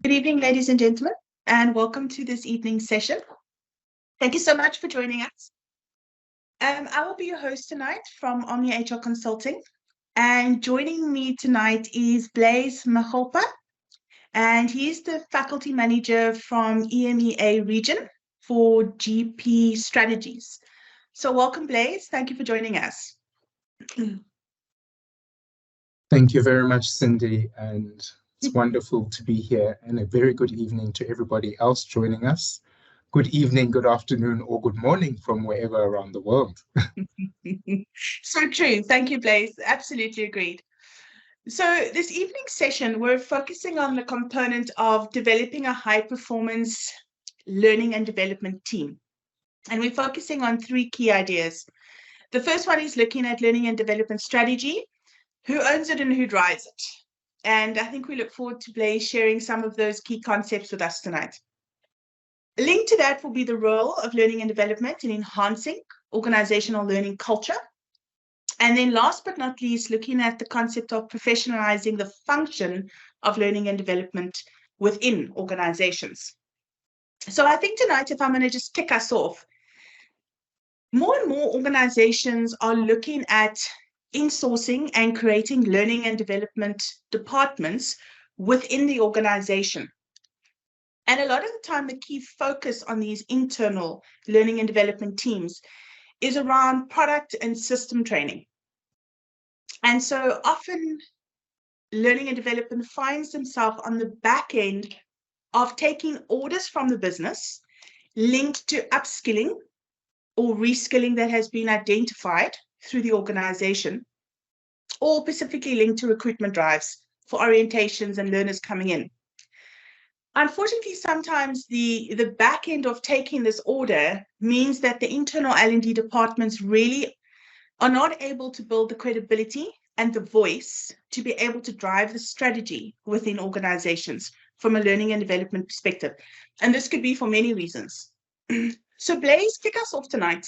Good evening, ladies and gentlemen, and welcome to this evening's session. Thank you so much for joining us. I will be your host tonight from Omni HR Consulting, and joining me tonight is Blaise Makgopa, and he is the faculty manager from EMEA region for GP Strategies. So welcome, Blaise. Thank you for joining us. Thank you very much, Cindy, and it's wonderful to be here, and a very good evening to everybody else joining us. Good evening, good afternoon, or good morning from wherever around the world. So true. Thank you, Blaise. Absolutely agreed. So this evening's session, we're focusing on the component of developing a high-performance learning and development team. And we're focusing on three key ideas. The first one is looking at learning and development strategy, who owns it and who drives it. And I think we look forward to Blaise sharing some of those key concepts with us tonight. Linked to that will be the role of learning and development in enhancing organizational learning culture. And then last but not least, looking at the concept of professionalizing the function of learning and development within organizations. So I think tonight, if I'm going to just kick us off, more and more organizations are looking at insourcing and creating learning and development departments within the organization. And a lot of the time, the key focus on these internal learning and development teams is around product and system training. And so often learning and development finds themselves on the back end of taking orders from the business linked to upskilling or reskilling that has been identified through the organization, or specifically linked to recruitment drives for orientations and learners coming in. Unfortunately, sometimes the back end of taking this order means that the internal L&D departments really are not able to build the credibility and the voice to be able to drive the strategy within organizations from a learning and development perspective. And this could be for many reasons. So Blaise, kick us off tonight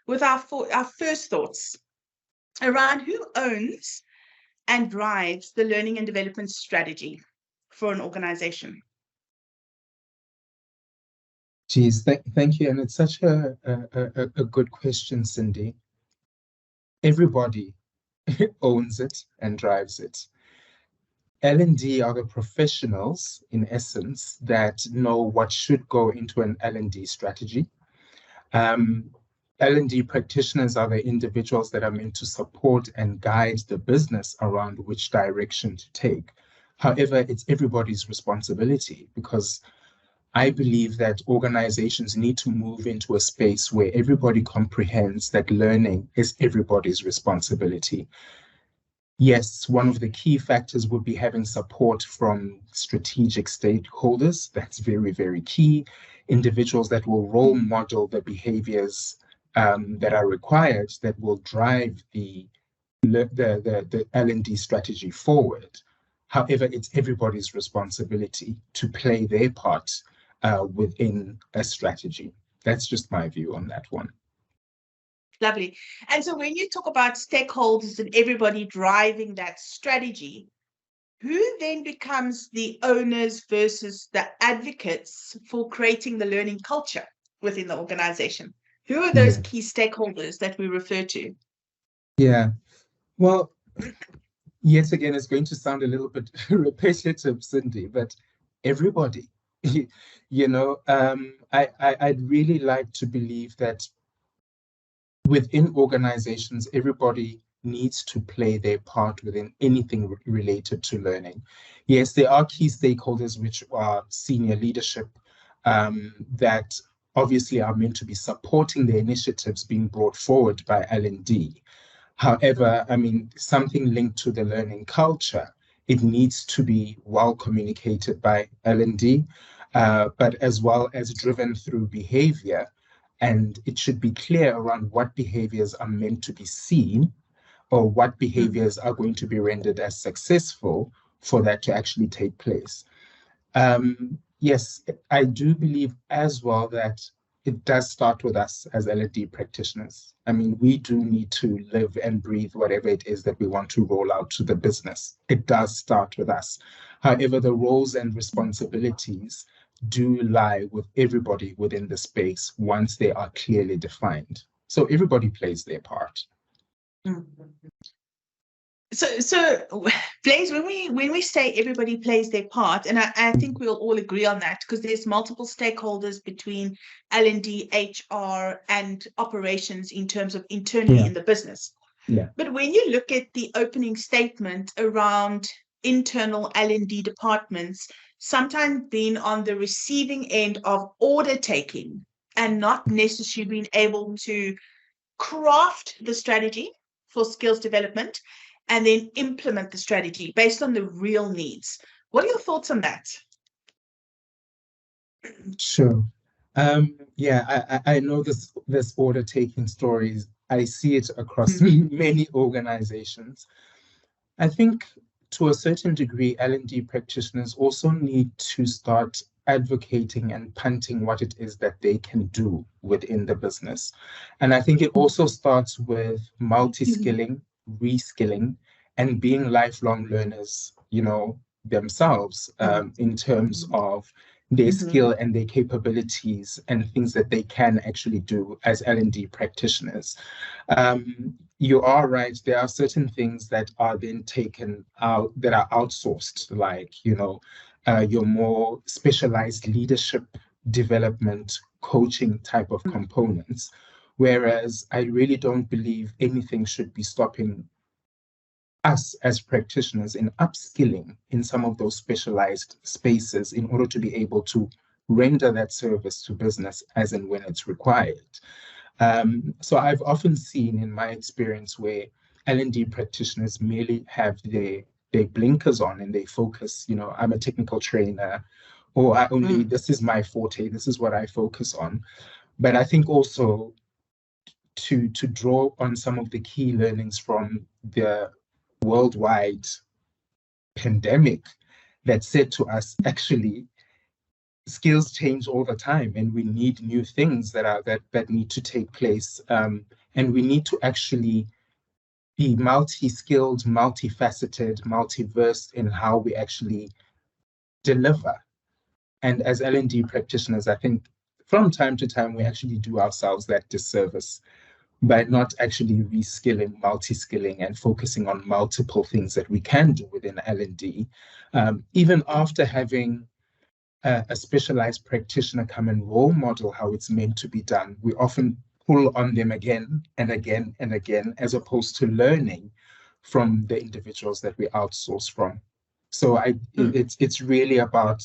with our first thoughts around who owns and drives the learning and development strategy for an organization. Geez, thank you. And it's such a good question, Cindy. Everybody owns it and drives it. L&D are the professionals, in essence, that know what should go into an L&D strategy. L&D practitioners are the individuals that are meant to support and guide the business around which direction to take. However, it's everybody's responsibility, because I believe that organizations need to move into a space where everybody comprehends that learning is everybody's responsibility. Yes, one of the key factors would be having support from strategic stakeholders. That's very, very key. Individuals that will role model the behaviors that are required, that will drive the L&D strategy forward. However, it's everybody's responsibility to play their part within a strategy. That's just my view on that one. Lovely. And so when you talk about stakeholders and everybody driving that strategy, who then becomes the owners versus the advocates for creating the learning culture within the organization? Who are those key stakeholders that we refer to? Yeah, well, yet again, it's going to sound a little bit repetitive, Cindy, but everybody, you know, I'd really like to believe that within organizations, everybody needs to play their part within anything related to learning. Yes, there are key stakeholders, which are senior leadership, that obviously are meant to be supporting the initiatives being brought forward by L&D. However, I mean, something linked to the learning culture, it needs to be well communicated by L&D, but as well as driven through behavior. And it should be clear around what behaviors are meant to be seen, or what behaviors are going to be rendered as successful for that to actually take place. Yes, I do believe as well that it does start with us as L&D practitioners. I mean, we do need to live and breathe whatever it is that we want to roll out to the business. It does start with us. However, the roles and responsibilities do lie with everybody within the space once they are clearly defined. So everybody plays their part. So Blaise, when we say everybody plays their part, and I think we'll all agree on that, because there's multiple stakeholders between L&D, HR, and operations in terms of internally in the business. Yeah. But when you look at the opening statement around internal L&D departments, sometimes being on the receiving end of order taking and not necessarily being able to craft the strategy for skills development and then implement the strategy based on the real needs. What are your thoughts on that? Sure. Yeah, I know this order taking stories. I see it across many organizations. I think to a certain degree, L&D practitioners also need to start advocating and punting what it is that they can do within the business. And I think it also starts with multi-skilling, reskilling, and being lifelong learners, themselves, in terms of their skill and their capabilities and things that they can actually do as L&D practitioners. You are right. There are certain things that are then taken out, that are outsourced, like, your more specialized leadership development, coaching type of components. Whereas I really don't believe anything should be stopping us as practitioners in upskilling in some of those specialized spaces in order to be able to render that service to business as and when it's required. So I've often seen in my experience where L&D practitioners merely have their blinkers on and they focus, I'm a technical trainer, or this is my forte, this is what I focus on. But I think also to draw on some of the key learnings from the worldwide pandemic that said to us, actually, skills change all the time and we need new things that need to take place, and we need to actually be multi-skilled, multifaceted, multiverse in how we actually deliver. And as L&D practitioners, I think from time to time we actually do ourselves that disservice by not actually reskilling, multi-skilling, and focusing on multiple things that we can do within L&D. Even after having a specialized practitioner come and role model how it's meant to be done, we often pull on them again and again and again, as opposed to learning from the individuals that we outsource from. So it's really about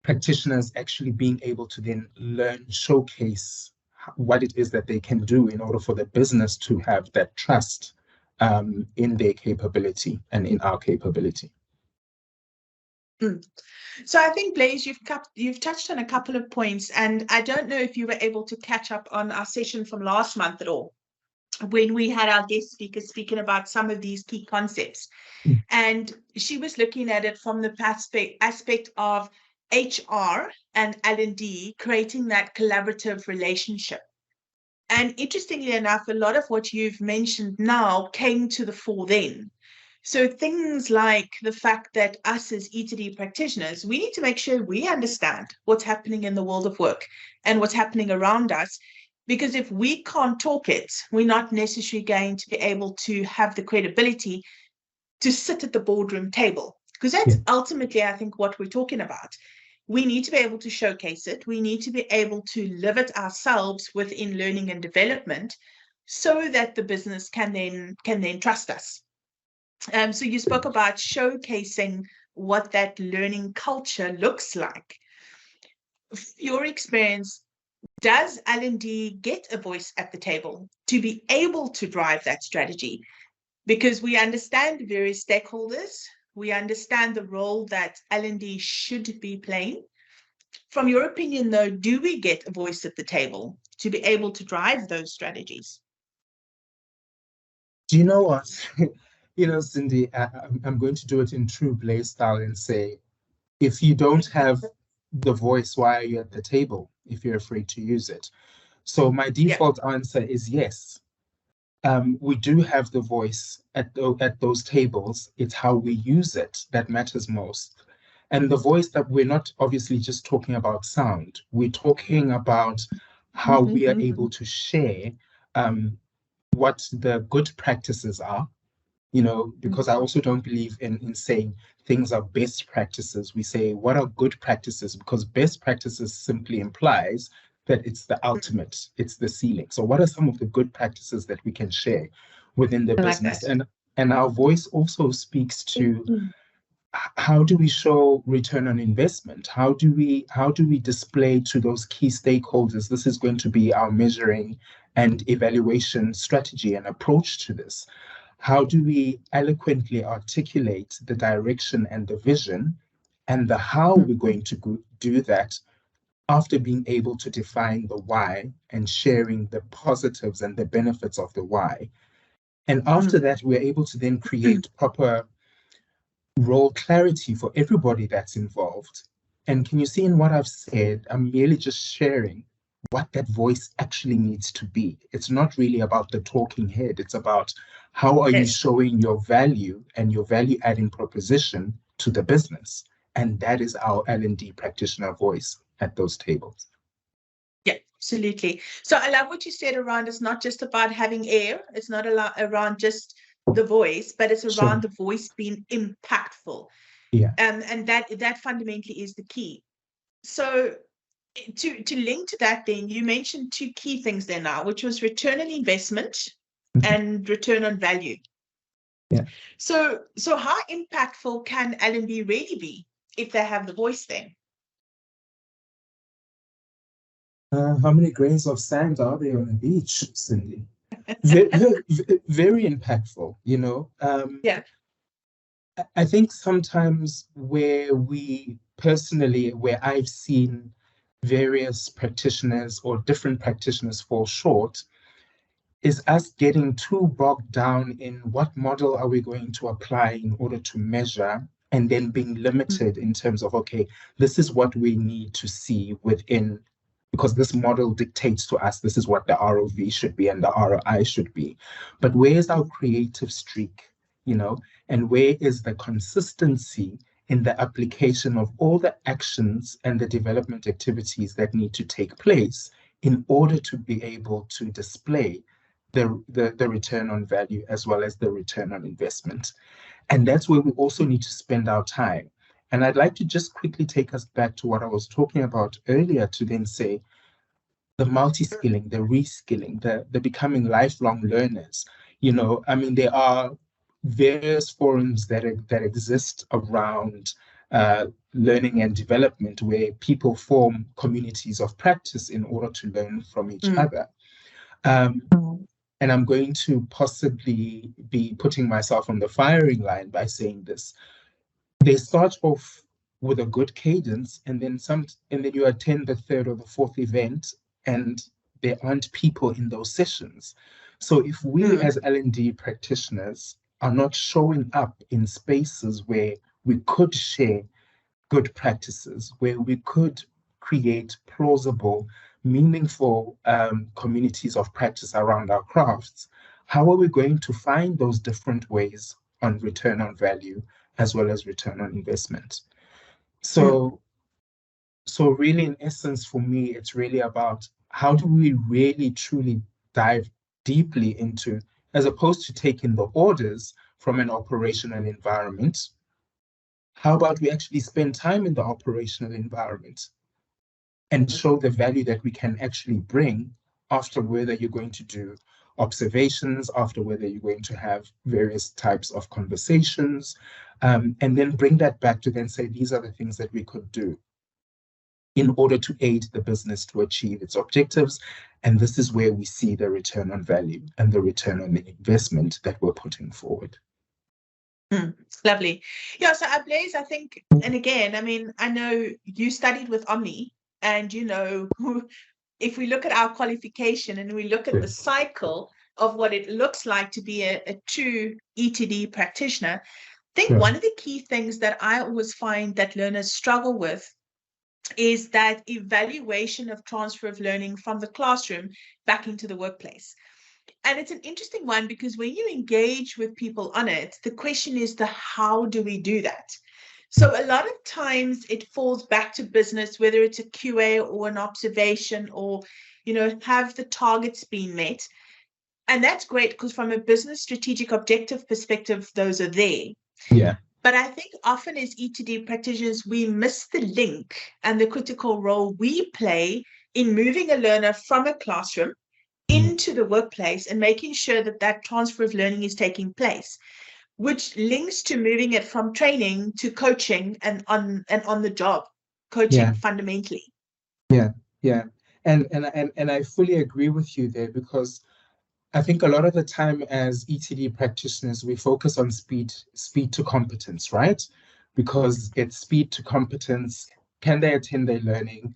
practitioners actually being able to then learn, showcase what it is that they can do in order for the business to have that trust in their capability and in our capability. So I think, Blaise, you've touched on a couple of points, and I don't know if you were able to catch up on our session from last month at all, when we had our guest speaker speaking about some of these key concepts. And she was looking at it from the aspect of HR and L&D creating that collaborative relationship. And interestingly enough, a lot of what you've mentioned now came to the fore then. So things like the fact that us as E2D practitioners, we need to make sure we understand what's happening in the world of work and what's happening around us. Because if we can't talk it, we're not necessarily going to be able to have the credibility to sit at the boardroom table. Because that's ultimately, I think, what we're talking about. We need to be able to showcase it. We need to be able to live it ourselves within learning and development so that the business can then trust us. So you spoke about showcasing what that learning culture looks like. Your experience, does L&D get a voice at the table to be able to drive that strategy? Because we understand various stakeholders, we understand the role that L&D should be playing. From your opinion, though, do we get a voice at the table to be able to drive those strategies? Do you know what? Cindy, I'm going to do it in true Blaise style and say, if you don't have the voice, why are you at the table if you're afraid to use it? So my Yeah. default answer is yes. We do have the voice at those tables. It's how we use it that matters most. And the voice that we're not obviously just talking about sound, we're talking about how we are able to share what the good practices are, because I also don't believe in saying things are best practices. We say, what are good practices? Because best practices simply implies that it's the ultimate, it's the ceiling. So what are some of the good practices that we can share within the I like business? that. And our voice also speaks to Mm. how do we show return on investment? How do we display to those key stakeholders this is going to be our measuring and evaluation strategy and approach to this? How do we eloquently articulate the direction and the vision and the how we're going to do that after being able to define the why and sharing the positives and the benefits of the why? And after that, we're able to then create proper role clarity for everybody that's involved. And can you see in what I've said? I'm merely just sharing what that voice actually needs to be. It's not really about the talking head. It's about how are you Yes. showing your value and your value adding proposition to the business. And that is our L&D practitioner voice at those tables. Yeah, absolutely. So I love what you said around it's not just about having air. It's not around just the voice, but it's Sure. around the voice being impactful. Yeah. And that fundamentally is the key. So to link to that, then you mentioned two key things there now, which was return on investment Mhm. and return on value. Yeah. So how impactful can L&D really be if they have the voice then? How many grains of sand are there on the beach, Cindy? Very, very impactful, Yeah. I think sometimes where I've seen various practitioners or different practitioners fall short is us getting too bogged down in what model are we going to apply in order to measure, and then being limited in terms of, okay, this is what we need to see within, because this model dictates to us this is what the ROV should be and the ROI should be. But where is our creative streak, and where is the consistency in the application of all the actions and the development activities that need to take place in order to be able to display the return on value as well as the return on investment. And that's where we also need to spend our time. And I'd like to just quickly take us back to what I was talking about earlier to then say the multi-skilling, the reskilling, the becoming lifelong learners. I mean, there are various forums that exist around learning and development where people form communities of practice in order to learn from each other. Um, and I'm going to possibly be putting myself on the firing line by saying this. They start off with a good cadence, and then you attend the third or the fourth event, and there aren't people in those sessions. So if we as L&D practitioners are not showing up in spaces where we could share good practices, where we could create plausible, meaningful communities of practice around our crafts, how are we going to find those different ways on return on value as well as return on investment? So, so really, in essence, for me, it's really about how do we really truly dive deeply into, as opposed to taking the orders from an operational environment, how about we actually spend time in the operational environment and show the value that we can actually bring after whether you're going to do observations, after whether you're going to have various types of conversations, and then bring that back to then say, these are the things that we could do in order to aid the business to achieve its objectives. And this is where we see the return on value and the return on the investment that we're putting forward. Lovely. Yeah, so Blaise, I think, and again, I mean, I know you studied with Omni, and if we look at our qualification and we look at the cycle of what it looks like to be a true ETD practitioner, I think one of the key things that I always find that learners struggle with is that evaluation of transfer of learning from the classroom back into the workplace. And it's an interesting one because when you engage with people on it, the question is the how do we do that? So a lot of times it falls back to business, whether it's a QA or an observation or, have the targets been met? And that's great because from a business strategic objective perspective, those are there. Yeah. But I think often as E2D practitioners, we miss the link and the critical role we play in moving a learner from a classroom into the workplace and making sure that that transfer of learning is taking place, which links to moving it from training to coaching and on the job coaching fundamentally. Yeah. And I fully agree with you there, because I think a lot of the time as ETD practitioners, we focus on speed to competence, right? Because it's speed to competence. Can they attend their learning?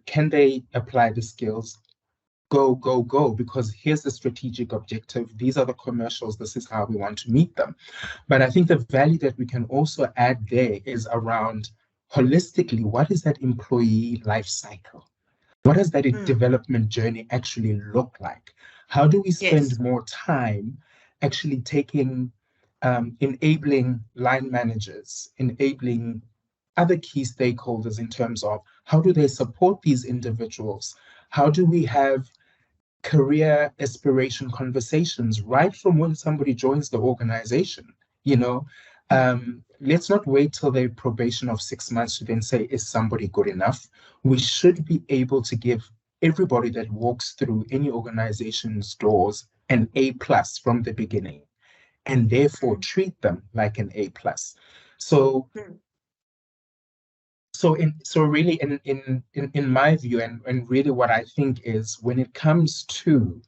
Can they apply the skills? Go, go, go, because here's the strategic objective. These are the commercials. This is how we want to meet them. But I think the value that we can also add there is around holistically, what is that employee life cycle? What does that development journey actually look like? How do we spend more time actually enabling line managers, enabling other key stakeholders in terms of how do they support these individuals? How do we have career aspiration conversations right from when somebody joins the organization? Let's not wait till their probation of 6 months to then say, is somebody good enough? We should be able to give everybody that walks through any organization's doors an A plus from the beginning, and therefore treat them like an A plus. So really in my view, and really what I think is, when it comes to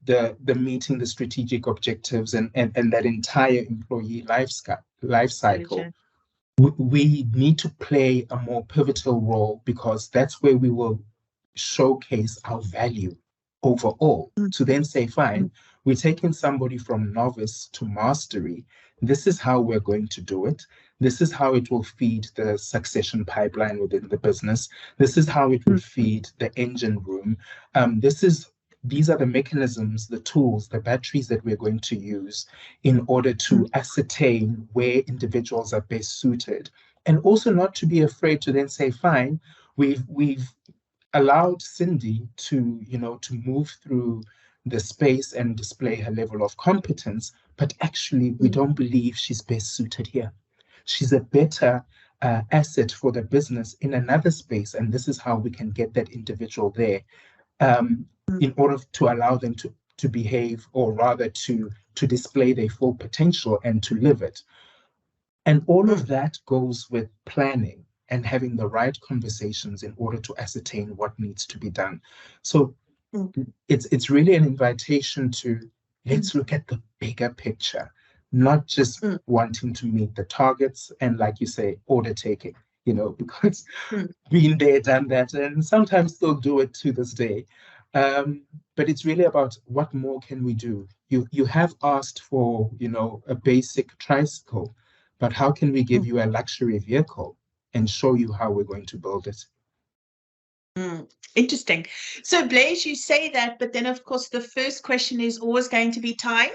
the meeting the strategic objectives and that entire employee life cycle, we need to play a more pivotal role, because that's where we will showcase our value overall, to then say, fine, we're taking somebody from novice to mastery. This is how we're going to do it. This is how it will feed the succession pipeline within the business. This is how it will feed the engine room. These are the mechanisms, the tools, the batteries that we're going to use in order to ascertain where individuals are best suited. And also not to be afraid to then say, fine, we've allowed Cindy to move through the space and display her level of competence, but actually we don't believe she's best suited here. She's a better asset for the business in another space, and this is how we can get that individual there, in order to allow them to behave, or rather to display their full potential and to live it. And all of that goes with planning and having the right conversations in order to ascertain what needs to be done. So it's really an invitation to, let's look at the bigger picture, not just wanting to meet the targets and, like you say, order taking, because been there, done that, and sometimes still do it to this day. But it's really about what more can we do? You have asked for, a basic tricycle, but how can we give you a luxury vehicle and show you how we're going to build it? Interesting. So Blaise, you say that, but then of course the first question is always going to be time.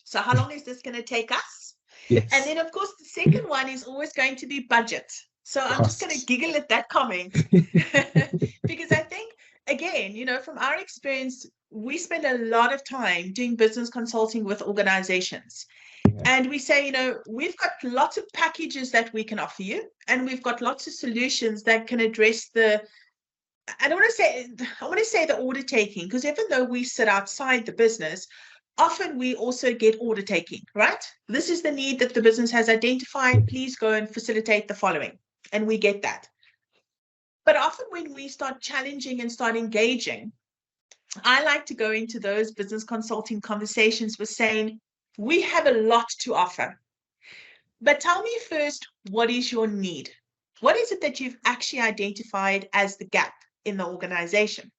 So how long is this going to take us? Yes. And then of course the second one is always going to be budget. So I'm just going to giggle at that comment because I think, again, from our experience, we spend a lot of time doing business consulting with organizations. And we say, we've got lots of packages that we can offer you, and we've got lots of solutions that can address I want to say the order taking, because even though we sit outside the business, often we also get order taking, right? This is the need that the business has identified. Please go and facilitate the following. And we get that. But often when we start challenging and start engaging, I like to go into those business consulting conversations with saying, we have a lot to offer. But tell me first, what is your need? What is it that you've actually identified as the gap in the organization?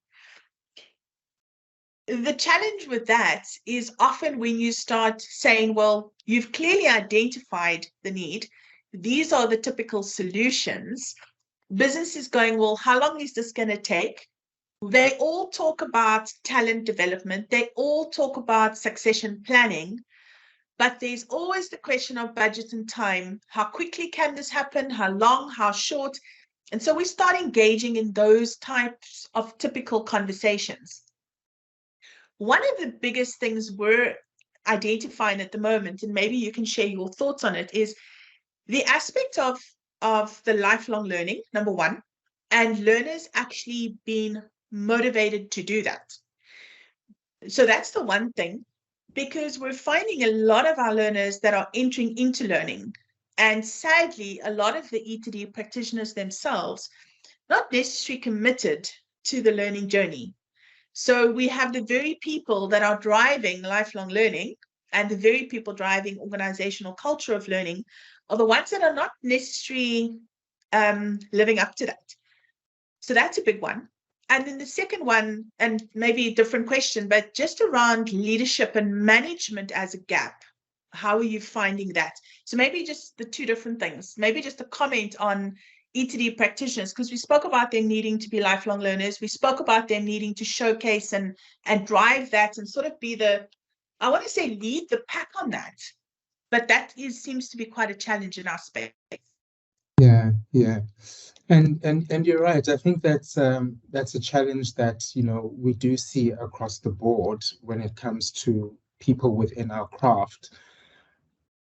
The challenge with that is often when you start saying, well, you've clearly identified the need. These are the typical solutions. Business is going, well, how long is this going to take? They all talk about talent development. They all talk about succession planning. But there's always the question of budget and time. How quickly can this happen? How long? How short? And so we start engaging in those types of typical conversations. One of the biggest things we're identifying at the moment, and maybe you can share your thoughts on it, is the aspect of the lifelong learning, number one, and learners actually being motivated to do that. So that's the one thing, because we're finding a lot of our learners that are entering into learning, and sadly, a lot of the E2D practitioners themselves not necessarily committed to the learning journey. So we have the very people that are driving lifelong learning and the very people driving organizational culture of learning are the ones that are not necessarily living up to that. So that's a big one. And then the second one, and maybe a different question, but just around leadership and management as a gap. How are you finding that? So maybe just the two different things, maybe just a comment on E2D practitioners, because we spoke about them needing to be lifelong learners. We spoke about them needing to showcase and drive that and sort of be the, I want to say lead the pack on that. But that seems to be quite a challenge in our space. Yeah, yeah. And you're right. I think that's a challenge that, we do see across the board when it comes to people within our craft.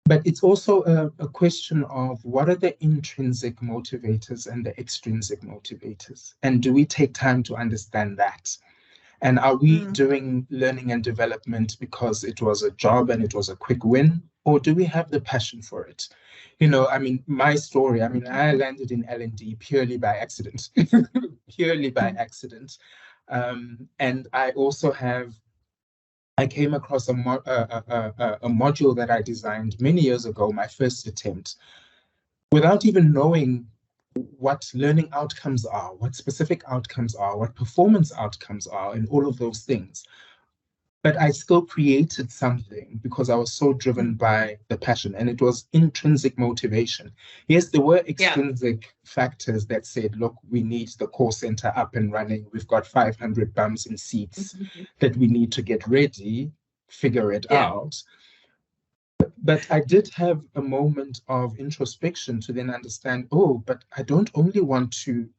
But it's also a question of what are the intrinsic motivators and the extrinsic motivators? And do we take time to understand that? And are we doing learning and development because it was a job and it was a quick win? Or do we have the passion for it? My story, I landed in L&D purely by accident, purely by accident. And I came across a module that I designed many years ago, my first attempt, without even knowing what learning outcomes are, what specific outcomes are, what performance outcomes are, and all of those things. But I still created something because I was so driven by the passion, and it was intrinsic motivation. Yes, there were extrinsic factors that said, look, we need the call center up and running. We've got 500 bums in seats that we need to get ready, figure it out. But I did have a moment of introspection to then understand, but I don't only want to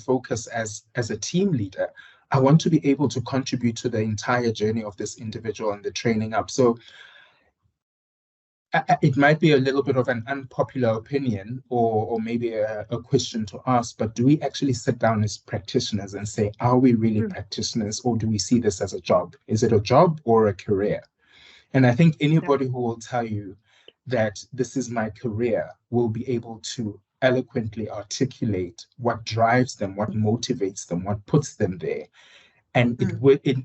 focus as a team leader. I want to be able to contribute to the entire journey of this individual and the training up. So it might be a little bit of an unpopular opinion or maybe a question to ask, but do we actually sit down as practitioners and say, are we really practitioners, or do we see this as a job? Is it a job or a career? And I think anybody who will tell you that this is my career will be able to eloquently articulate what drives them, what motivates them, what puts them there. And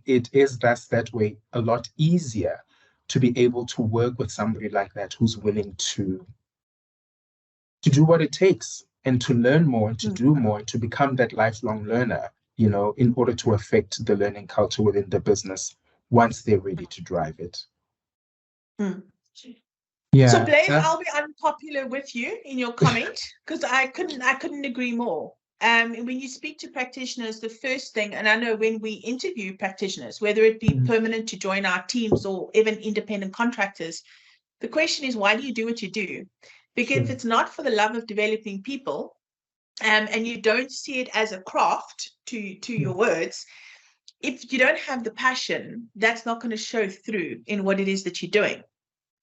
it is thus that way a lot easier to be able to work with somebody like that who's willing to do what it takes and to learn more and to do more and to become that lifelong learner, in order to affect the learning culture within the business once they're ready to drive it. Yeah. So Blaise, I'll be unpopular with you in your comment because I couldn't agree more. When you speak to practitioners, the first thing, and I know when we interview practitioners, whether it be permanent to join our teams or even independent contractors, the question is, why do you do what you do? Because if it's not for the love of developing people, and you don't see it as a craft, to your words, if you don't have the passion, that's not going to show through in what it is that you're doing.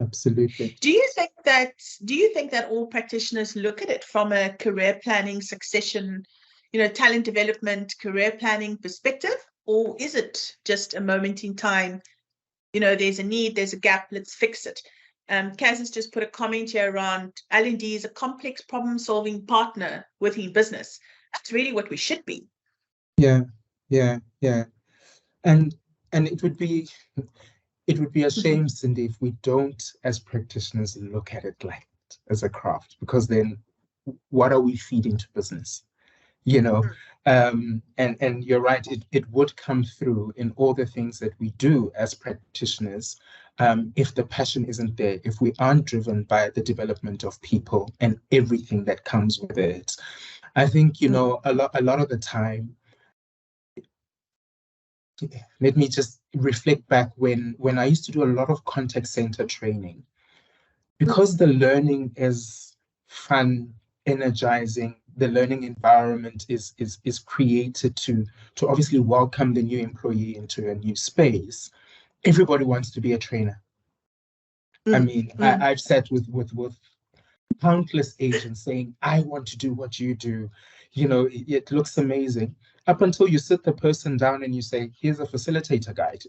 Absolutely. Do you think that all practitioners look at it from a career planning, succession, talent development, career planning perspective, or is it just a moment in time? There's a need, there's a gap, let's fix it. Kaz has just put a comment here around L&D is a complex problem-solving partner within business. That's really what we should be. Yeah. And it would be a shame, Cindy, if we don't, as practitioners, look at it like that, as a craft, because then what are we feeding to business? And you're right, it would come through in all the things that we do as practitioners. If the passion isn't there, if we aren't driven by the development of people and everything that comes with it, I think, you know, a lot of the time, let me just reflect back when I used to do a lot of contact center training, because the learning is fun, energizing, the learning environment is created to obviously welcome the new employee into a new space. Everybody wants to be a trainer. I mean, I've sat with countless agents saying, I want to do what you do. You know, it looks amazing. Up until you sit the person down and you say, here's a facilitator guide.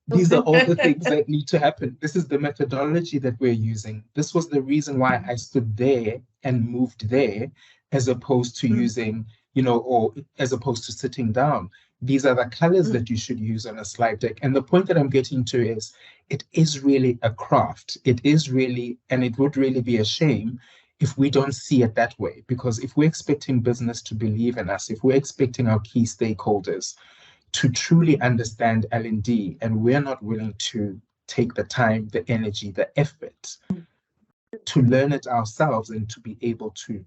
These are all the things that need to happen. This is the methodology that we're using. This was the reason why I stood there and moved there, as opposed to using, you know, or as opposed to sitting down. These are the colors that you should use on a slide deck. And the point that I'm getting to is it is really a craft. It is really, and it would really be a shame if we don't see it that way. Because if we're expecting business to believe in us, if we're expecting our key stakeholders to truly understand L&D, and we're not willing to take the time, the energy, the effort to learn it ourselves and to be able to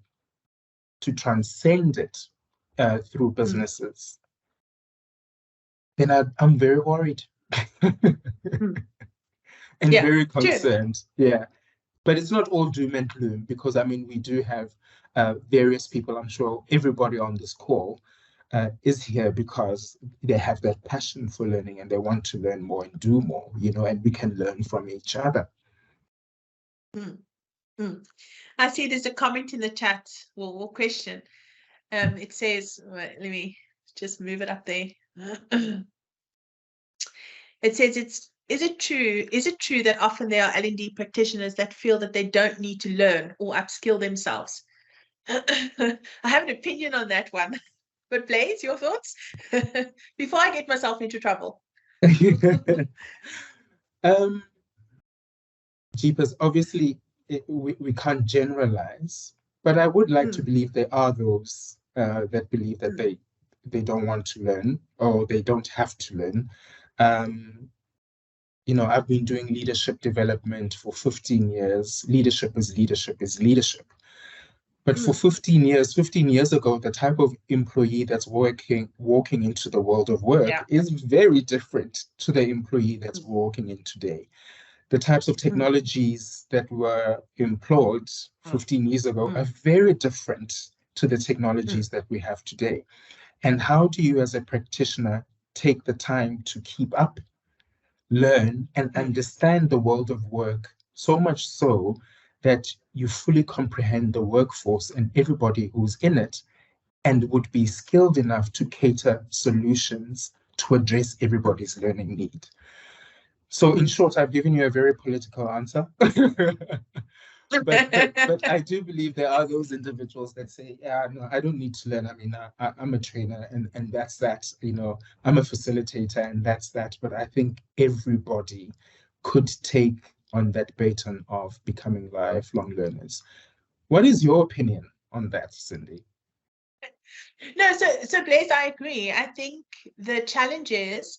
transcend it through businesses, then I'm very worried and very concerned. Yeah. But it's not all doom and gloom, because I mean, we do have various people. I'm sure everybody on this call is here because they have that passion for learning and they want to learn more and do more, you know, and we can learn from each other. I see there's a comment in the chat, or question. It says, let me just move it up there. It says, is it true that often there are L&D practitioners that feel that they don't need to learn or upskill themselves? I have an opinion on that one. But Blaise, your thoughts? Before I get myself into trouble. Jeepers, obviously, we can't generalize, but I would like to believe there are those that believe that they don't want to learn, or they don't have to learn. You know, I've been doing leadership development for 15 years. Leadership is leadership is leadership. But for 15 years ago, the type of employee that's walking into the world of work is very different to the employee that's walking in today. The types of technologies that were employed 15 years ago are very different to the technologies that we have today. And how do you, as a practitioner, take the time to keep up, learn, and understand the world of work, so much so that you fully comprehend the workforce and everybody who's in it, and would be skilled enough to cater solutions to address everybody's learning need? So in short, I've given you a very political answer. but I do believe there are those individuals that say, yeah, no, I don't need to learn. I mean, I'm a trainer and that's that, you know, I'm a facilitator and that's that. But I think everybody could take on that baton of becoming lifelong learners. What is your opinion on that, Cindy? No, so Blaise, I agree. I think the challenge is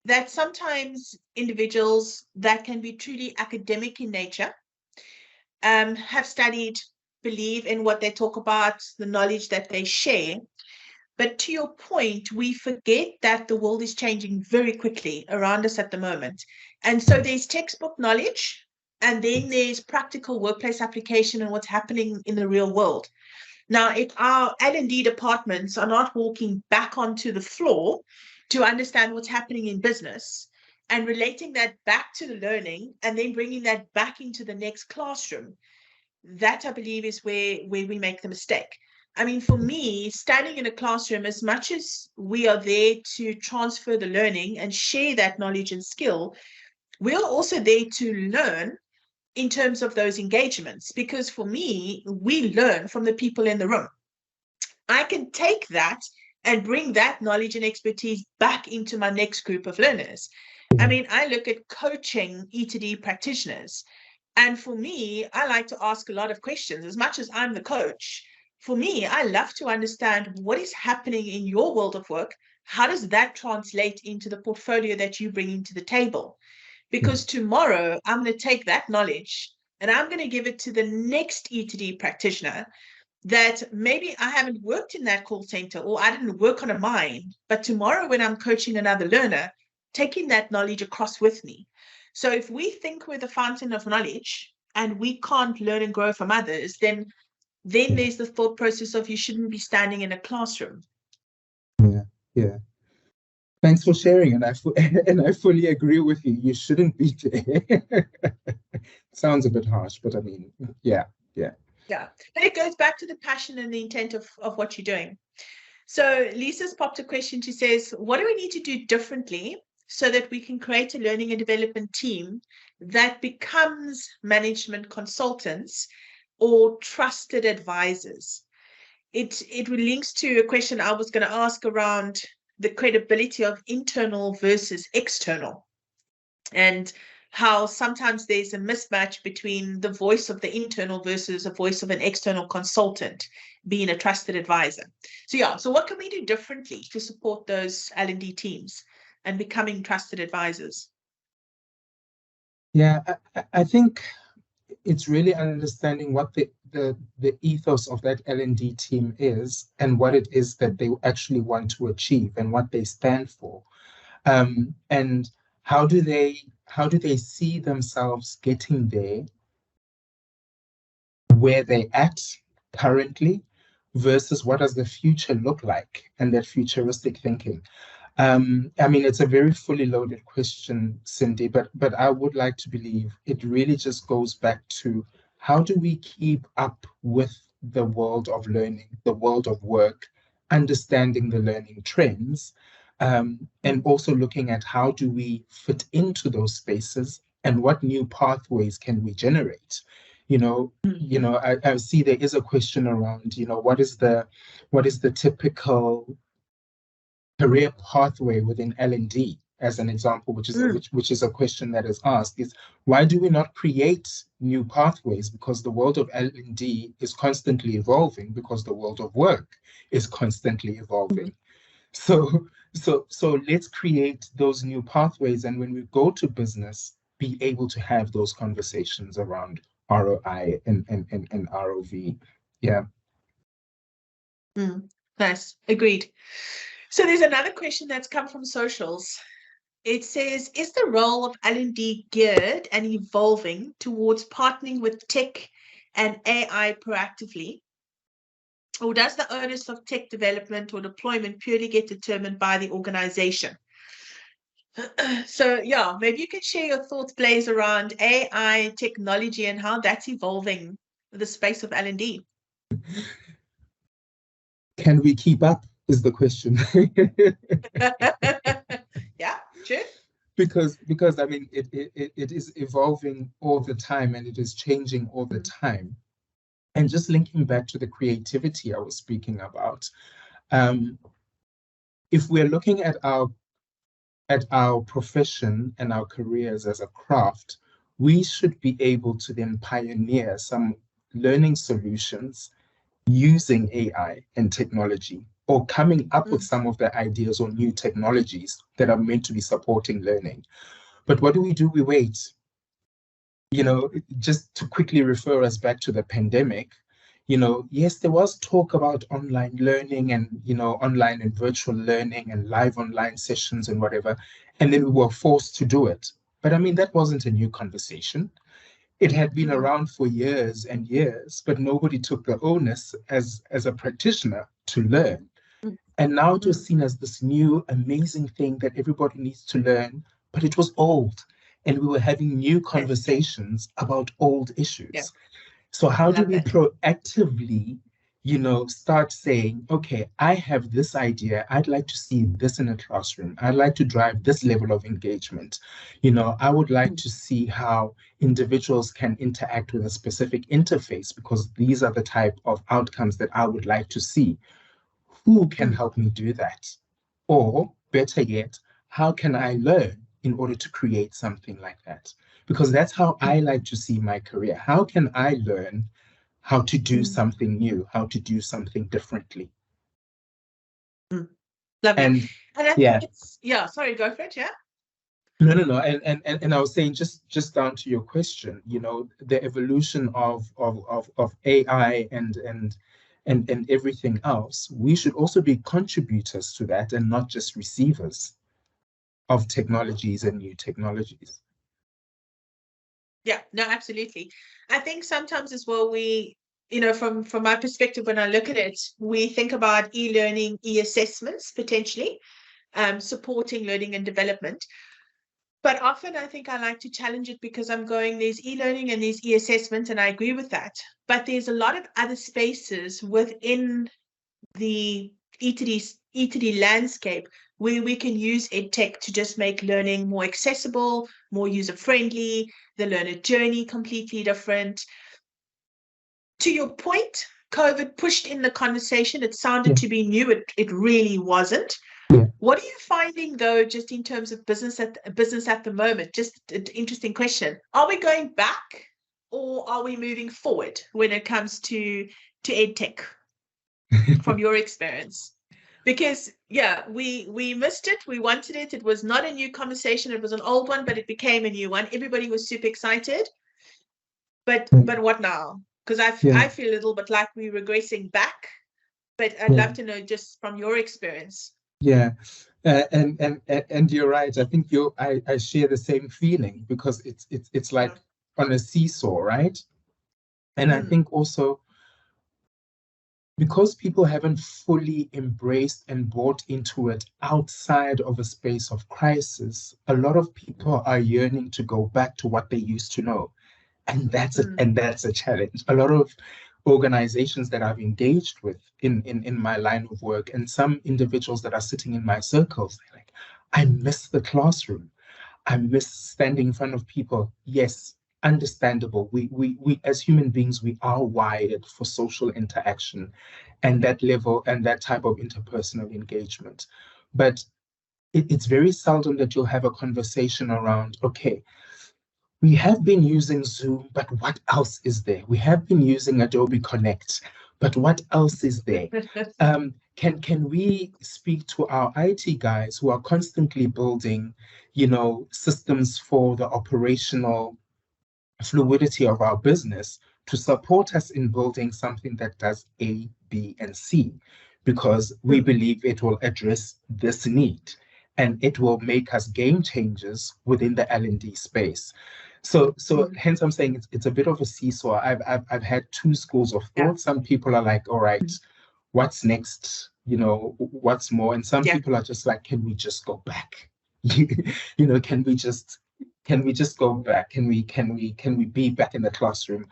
that sometimes individuals that can be truly academic in nature have studied, believe in what they talk about, the knowledge that they share. But to your point, we forget that the world is changing very quickly around us at the moment. And so there's textbook knowledge, and then there's practical workplace application and what's happening in the real world. Now, if our L&D departments are not walking back onto the floor to understand what's happening in business and relating that back to the learning and then bringing that back into the next classroom, that I believe is where we make the mistake. I mean, for me, standing in a classroom, as much as we are there to transfer the learning and share that knowledge and skill, we're also there to learn in terms of those engagements. Because for me, we learn from the people in the room. I can take that and bring that knowledge and expertise back into my next group of learners. I mean, I look at coaching E2D practitioners. And for me, I like to ask a lot of questions. As much as I'm the coach, for me, I love to understand what is happening in your world of work. How does that translate into the portfolio that you bring into the table? Because tomorrow I'm going to take that knowledge and I'm going to give it to the next E2D practitioner that maybe I haven't worked in that call center or I didn't work on a mine, but tomorrow when I'm coaching another learner, taking that knowledge across with me. So if we think we're the fountain of knowledge and we can't learn and grow from others, then there's the thought process of you shouldn't be standing in a classroom. Yeah, yeah. Thanks for sharing, and I fully agree with you. You shouldn't be there. Sounds a bit harsh, but I mean, yeah, yeah. Yeah, but it goes back to the passion and the intent of what you're doing. So Lisa's popped a question. She says, what do we need to do differently so that we can create a learning and development team that becomes management consultants or trusted advisors? It links to a question I was going to ask around the credibility of internal versus external, and how sometimes there's a mismatch between the voice of the internal versus a voice of an external consultant being a trusted advisor. So what can we do differently to support those L&D teams and becoming trusted advisors? Yeah, I think it's really understanding what the ethos of that L&D team is and what it is that they actually want to achieve and what they stand for. And how do they see themselves getting there where they at currently versus what does the future look like, and that futuristic thinking. I mean, it's a very fully loaded question, Cindy, but I would like to believe it really just goes back to how do we keep up with the world of learning, the world of work, understanding the learning trends, and also looking at how do we fit into those spaces and what new pathways can we generate. I see there is a question around, what is the typical career pathway within L&D, as an example, which is a question that is asked, is why do we not create new pathways? Because the world of L&D is constantly evolving, because the world of work is constantly evolving. So let's create those new pathways, and when we go to business, be able to have those conversations around ROI and ROV. Yeah. Nice. Agreed. So there's another question that's come from socials. It says, is the role of L&D geared and evolving towards partnering with tech and AI proactively? Or does the onus of tech development or deployment purely get determined by the organization? So yeah, maybe you can share your thoughts, Blaise, around AI technology and how that's evolving the space of L&D. Can we keep up is the question. Yeah, true. Because I mean, it is evolving all the time, and it is changing all the time. And just linking back to the creativity I was speaking about, if we're looking at our profession and our careers as a craft, we should be able to then pioneer some learning solutions using AI and technology, or coming up with some of the ideas or new technologies that are meant to be supporting learning. But what do? We wait. Just to quickly refer us back to the pandemic, yes, there was talk about online learning and, online and virtual learning and live online sessions and whatever, and then we were forced to do it. But I mean, that wasn't a new conversation. It had been around for years and years, but nobody took the onus as a practitioner to learn. And now it was seen as this new, amazing thing that everybody needs to learn, but it was old. And we were having new conversations about old issues. Yeah. So how do we proactively, start saying, okay, I have this idea. I'd like to see this in a classroom. I'd like to drive this level of engagement. I would like to see how individuals can interact with a specific interface, because these are the type of outcomes that I would like to see. Who can help me do that? Or better yet, how can I learn in order to create something like that? Because that's how I like to see my career. How can I learn how to do something new, how to do something differently? Lovely. And I think sorry, go for it, yeah? No. And I was saying, just down to your question, the evolution of AI and and everything else, we should also be contributors to that and not just receivers of technologies and new technologies. Yeah, no, absolutely. I think sometimes as well, from my perspective, when I look at it, we think about e-learning, e-assessments potentially, supporting learning and development. But often I think I like to challenge it because there's e-learning and there's e-assessment, and I agree with that. But there's a lot of other spaces within the E2D landscape where we can use EdTech to just make learning more accessible, more user-friendly, the learner journey completely different. To your point, COVID pushed in the conversation. It sounded to be new. It really wasn't. What are you finding, though, just in terms of business at the moment? Just an interesting question. Are we going back or are we moving forward when it comes to EdTech from your experience? Because, yeah, we missed it. We wanted it. It was not a new conversation. It was an old one, but it became a new one. Everybody was super excited. But what now? Because I feel a little bit like we're regressing back. But I'd love to know just from your experience. Yeah, and you're right. I think I share the same feeling because it's like on a seesaw, right? And I think also because people haven't fully embraced and bought into it outside of a space of crisis, a lot of people are yearning to go back to what they used to know. And that's a challenge. A lot of organizations that I've engaged with in my line of work, and some individuals that are sitting in my circles, they're like, I miss the classroom. I miss standing in front of people. Yes, understandable. We as human beings, we are wired for social interaction and that level and that type of interpersonal engagement. But it's very seldom that you'll have a conversation around, okay, we have been using Zoom, but what else is there? We have been using Adobe Connect, but what else is there? Can we speak to our IT guys who are constantly building, systems for the operational fluidity of our business to support us in building something that does A, B, and C, because we believe it will address this need and it will make us game changers within the L&D space. So hence I'm saying it's a bit of a seesaw. I've had two schools of thought. Yeah. Some people are like, all right, what's next? What's more? And some people are just like, can we just go back? Can we just go back? Can we be back in the classroom?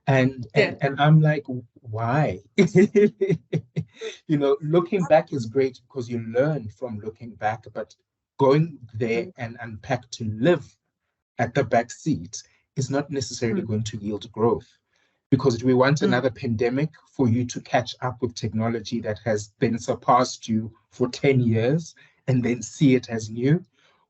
And I'm like, why? Looking back is great because you learn from looking back, but going there and unpack to live at the back seat is not necessarily going to yield growth. Because do we want another pandemic for you to catch up with technology that has then surpassed you for 10 years and then see it as new?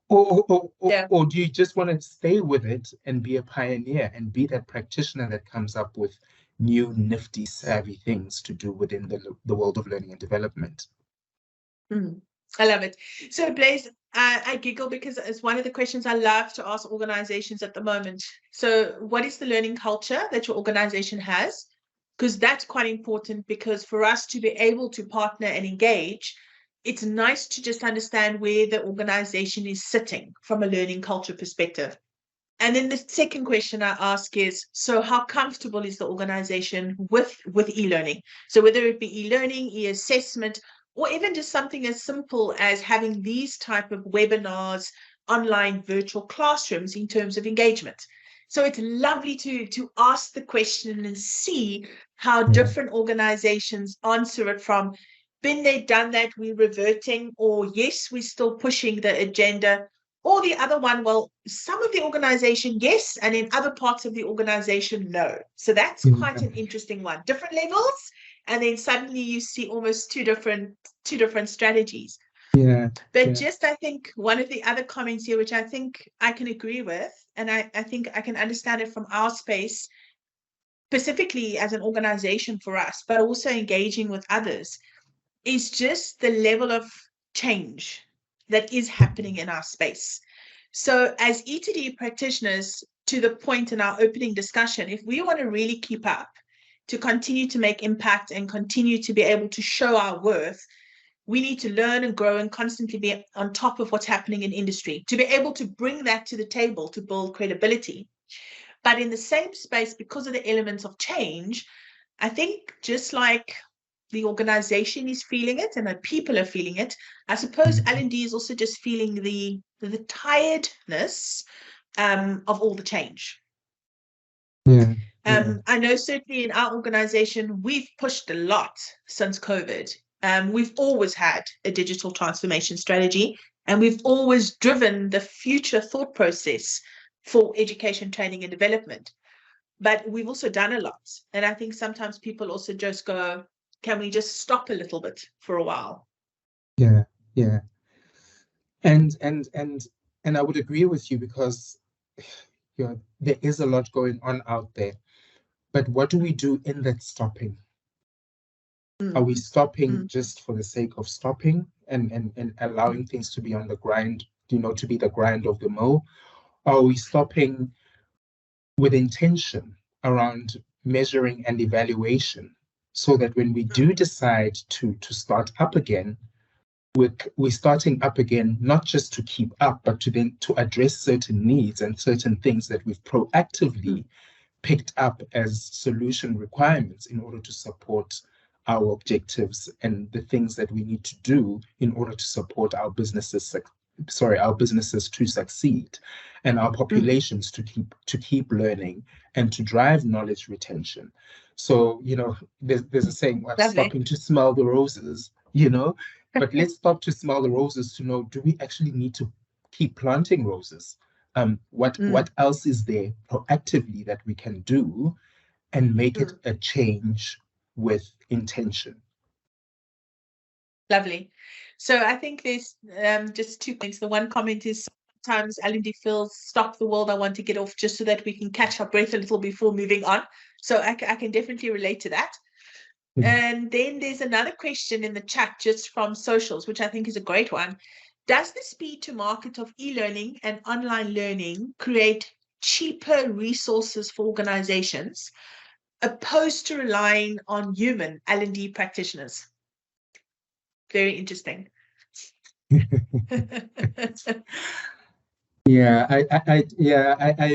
Or do you just want to stay with it and be a pioneer and be that practitioner that comes up with new, nifty, savvy things to do within the world of learning and development? I love it. So, Blaise, I giggle because it's one of the questions I love to ask organizations at the moment. So, what is the learning culture that your organization has? Because that's quite important, because for us to be able to partner and engage, it's nice to just understand where the organization is sitting from a learning culture perspective. And then the second question I ask is, so how comfortable is the organization with e-learning? So whether it be e-learning, e-assessment, or even just something as simple as having these type of webinars, online virtual classrooms in terms of engagement. So it's lovely to ask the question and see how different organizations answer it from, been there, done that, we're reverting, or yes, we're still pushing the agenda, or the other one, well, some of the organization, yes, and in other parts of the organization, no. So that's quite an interesting one. Different levels, and then suddenly you see almost two different strategies. But just, I think one of the other comments here, which I think I can agree with, and I think I can understand it from our space, specifically as an organization for us, but also engaging with others, is just the level of change that is happening in our space. So as E2D practitioners, to the point in our opening discussion, if we want to really keep up to continue to make impact and continue to be able to show our worth, we need to learn and grow and constantly be on top of what's happening in industry, to be able to bring that to the table to build credibility. But in the same space, because of the elements of change, I think just like the organization is feeling it and the people are feeling it, I suppose L&D is also just feeling the tiredness of all the change. Yeah. I know certainly in our organization, we've pushed a lot since COVID. We've always had a digital transformation strategy, and we've always driven the future thought process for education, training, and development. But we've also done a lot. And I think sometimes people also just go, can we just stop a little bit for a while? Yeah, yeah. And I would agree with you because there is a lot going on out there. But what do we do in that stopping? Are we stopping just for the sake of stopping and allowing things to be on the grind, to be the grind of the mill? Or are we stopping with intention around measuring and evaluation so that when we do decide to start up again, we're starting up again, not just to keep up, but to address certain needs and certain things that we've proactively picked up as solution requirements in order to support our objectives and the things that we need to do in order to support our businesses to succeed and our populations to keep learning and to drive knowledge retention. So, there's a saying, stopping to smell the roses, but let's stop to smell the roses to know, do we actually need to keep planting roses? What else is there proactively that we can do and make it a change with intention? Lovely. So I think there's just 2 points. The one comment is sometimes L&D feels stop the world, I want to get off just so that we can catch our breath a little before moving on. So I can definitely relate to that. And then there's another question in the chat just from socials, which I think is a great one. Does the speed to market of e-learning and online learning create cheaper resources for organizations opposed to relying on human L&D practitioners? Very interesting. Yeah, I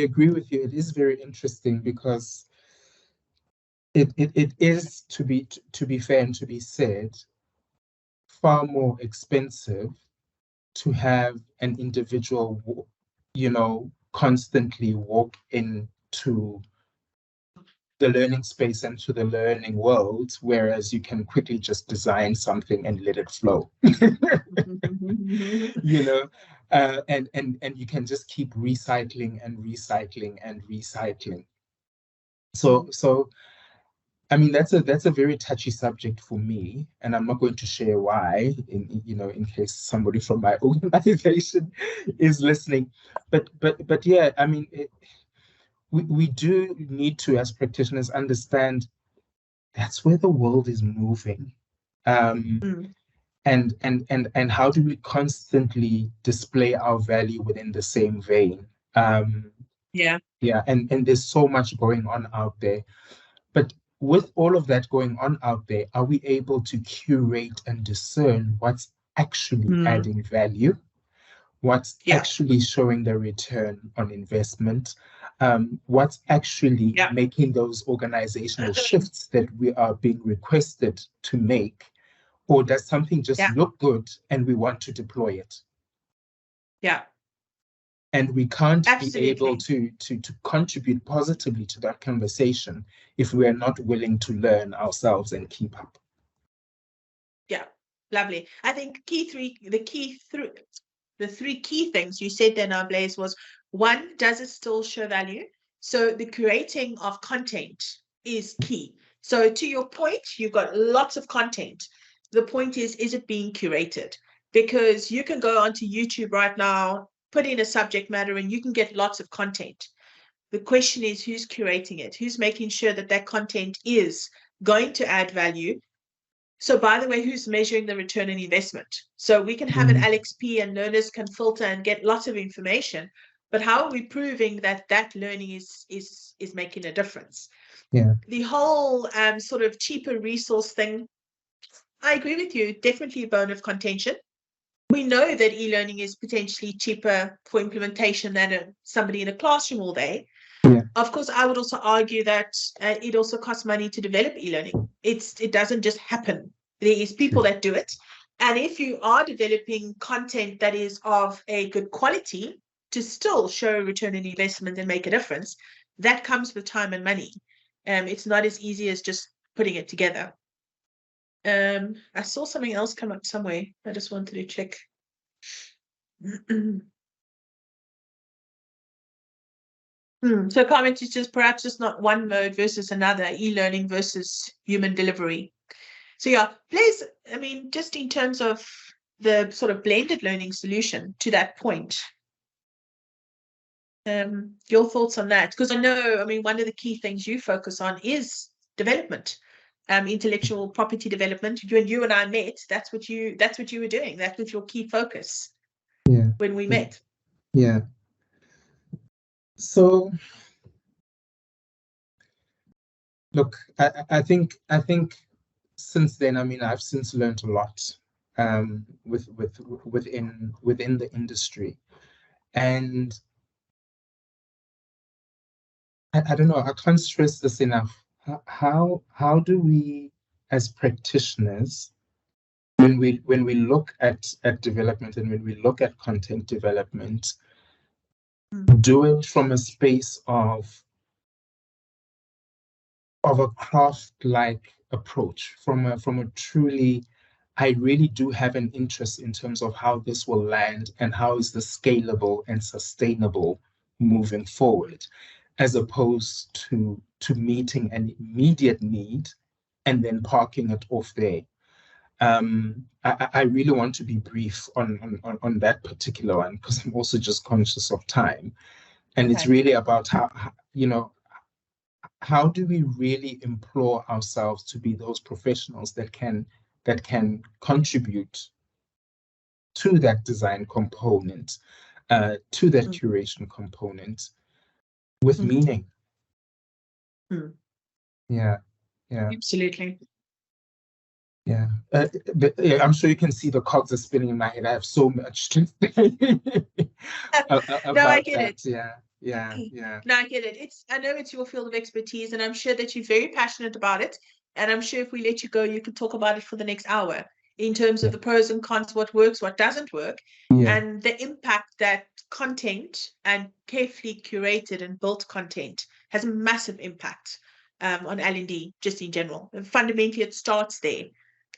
agree with you. It is very interesting because it is, to be fair and to be said, far more expensive to have an individual, constantly walk into the learning space and to the learning world, whereas you can quickly just design something and let it flow. And you can just keep recycling and recycling and recycling. So I mean, that's a very touchy subject for me, and I'm not going to share why, in case somebody from my organization is listening. But yeah, I mean, we do need to, as practitioners, understand that's where the world is moving, and how do we constantly display our value within the same vein? Yeah, and there's so much going on out there, but with all of that going on out there, are we able to curate and discern what's actually adding value, what's actually showing the return on investment, what's actually making those organizational shifts that we are being requested to make, or does something just look good and we want to deploy it? Yeah. And we can't be able to contribute positively to that conversation if we are not willing to learn ourselves and keep up. Yeah, lovely. I think the three key things you said there now, Blaise, was one, does it still show value? So the curating of content is key. So to your point, you've got lots of content. The point is it being curated? Because you can go onto YouTube right now, put in a subject matter, and you can get lots of content. The question is, who's curating it? Who's making sure that that content is going to add value? So by the way, who's measuring the return on investment? So we can have an LXP and learners can filter and get lots of information, but how are we proving that that learning is making a difference? Yeah. The whole sort of cheaper resource thing, I agree with you, definitely a bone of contention. We know that e-learning is potentially cheaper for implementation than somebody in a classroom all day. Yeah. Of course, I would also argue that it also costs money to develop e-learning. It doesn't just happen. There is people that do it. And if you are developing content that is of a good quality to still show a return on investment and make a difference, that comes with time and money. It's not as easy as just putting it together. I saw something else come up somewhere. I just wanted to check. So comment is just perhaps just not one mode versus another, e-learning versus human delivery. So yeah, Blaise, I mean, just in terms of the sort of blended learning solution to that point, your thoughts on that? Because I know, I mean, one of the key things you focus on is development, intellectual property development. When you and I met, that's what you were doing. That was your key focus. Yeah. When we met. Yeah. So look, I think since then, I mean, I've since learned a lot within the industry. And I don't know, I can't stress this enough. How do we as practitioners, when we look at development and when we look at content development, do it from a space of a craft-like approach, from a truly, I really do have an interest in terms of how this will land and how is this scalable and sustainable moving forward, as opposed to meeting an immediate need and then parking it off there. I really want to be brief on that particular one because I'm also just conscious of time. And it's really about how, how do we really implore ourselves to be those professionals that can contribute to that design component, to that curation component with meaning. Yeah, absolutely. Yeah, I'm sure you can see the cogs are spinning in my head. I have so much to say about no, I get it. Yeah. No, I get it. I know it's your field of expertise, and I'm sure that you're very passionate about it. And I'm sure if we let you go, you could talk about it for the next hour in terms of the pros and cons, what works, what doesn't work, and the impact that content and carefully curated and built content has a massive impact on L&D just in general. And fundamentally, it starts there.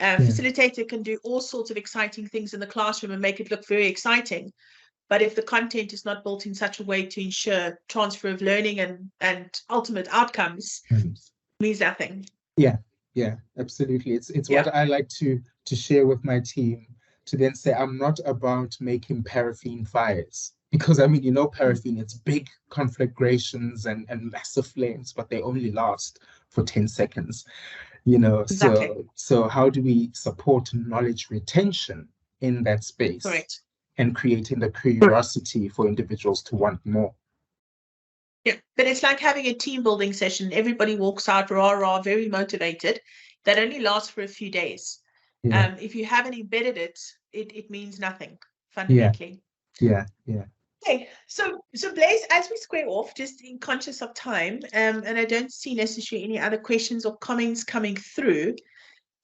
Facilitator can do all sorts of exciting things in the classroom and make it look very exciting. But if the content is not built in such a way to ensure transfer of learning and ultimate outcomes, means nothing. Yeah, absolutely. It's what I like to share with my team, to then say, I'm not about making paraffin fires. Because I mean, paraffin, it's big conflagrations and massive flames, but they only last for 10 seconds. Exactly. So how do we support knowledge retention in that space? Correct. And creating the curiosity for individuals to want more. Yeah, but it's like having a team building session. Everybody walks out rah, very motivated. That only lasts for a few days. If you haven't embedded it, it means nothing fundamentally. Yeah. Okay, so Blaise, as we square off, just in conscious of time, and I don't see necessarily any other questions or comments coming through.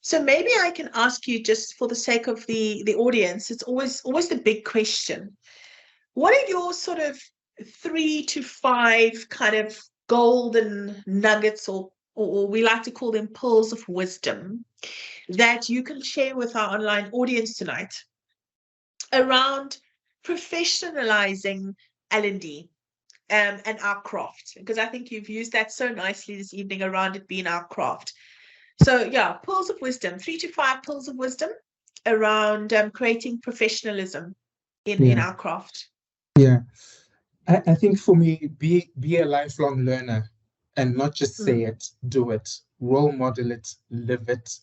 So maybe I can ask you, just for the sake of the audience, it's always the big question. What are your sort of 3 to 5 kind of golden nuggets, or we like to call them pearls of wisdom, that you can share with our online audience tonight around professionalizing L&D and our craft? Because I think you've used that so nicely this evening around it being our craft. So yeah, pearls of wisdom, 3 to 5 pearls of wisdom around creating professionalism in our craft. Yeah, I think for me, be a lifelong learner and not just say it, do it, role model it, live it.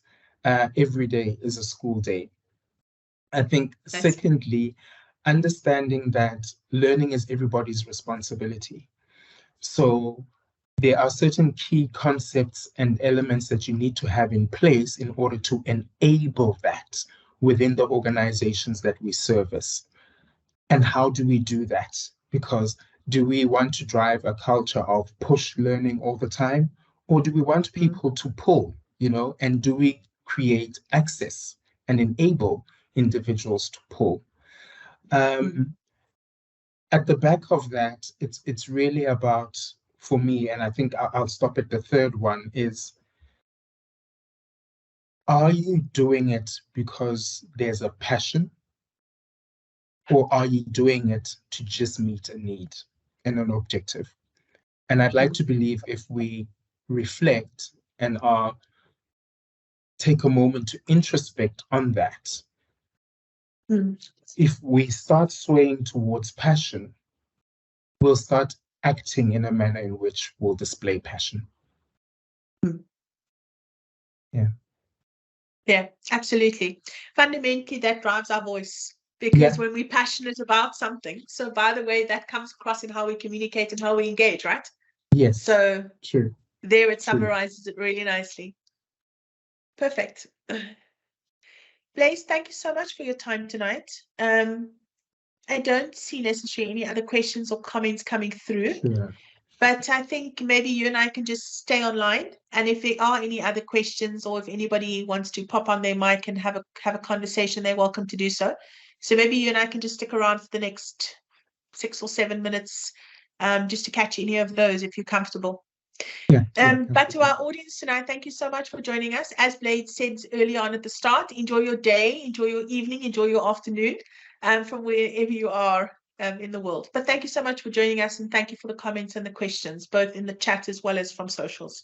Every day is a school day. I think secondly, understanding that learning is everybody's responsibility. So there are certain key concepts and elements that you need to have in place in order to enable that within the organizations that we service. And how do we do that? Because do we want to drive a culture of push learning all the time? Or do we want people to pull, and do we create access and enable individuals to pull? At the back of that, it's really about, for me, and I think I'll stop at the third one, is, are you doing it because there's a passion, or are you doing it to just meet a need and an objective? And I'd like to believe if we reflect and take a moment to introspect on that, if we start swaying towards passion, we'll start acting in a manner in which we'll display passion. Yeah, absolutely. Fundamentally, that drives our voice, because when we're passionate about something, so by the way, that comes across in how we communicate and how we engage, right? Yes. So true. There it summarizes it really nicely. Perfect. Blaise, thank you so much for your time tonight. I don't see necessarily any other questions or comments coming through. Sure. But I think maybe you and I can just stay online, and if there are any other questions, or if anybody wants to pop on their mic and have a conversation, they're welcome to do so. So maybe you and I can just stick around for the next 6 or 7 minutes, just to catch any of those if you're comfortable. But to our audience tonight, thank you so much for joining us. As Blaise said early on at the start, enjoy your day, enjoy your evening, enjoy your afternoon, from wherever you are in the world. But thank you so much for joining us, and thank you for the comments and the questions, both in the chat as well as from socials.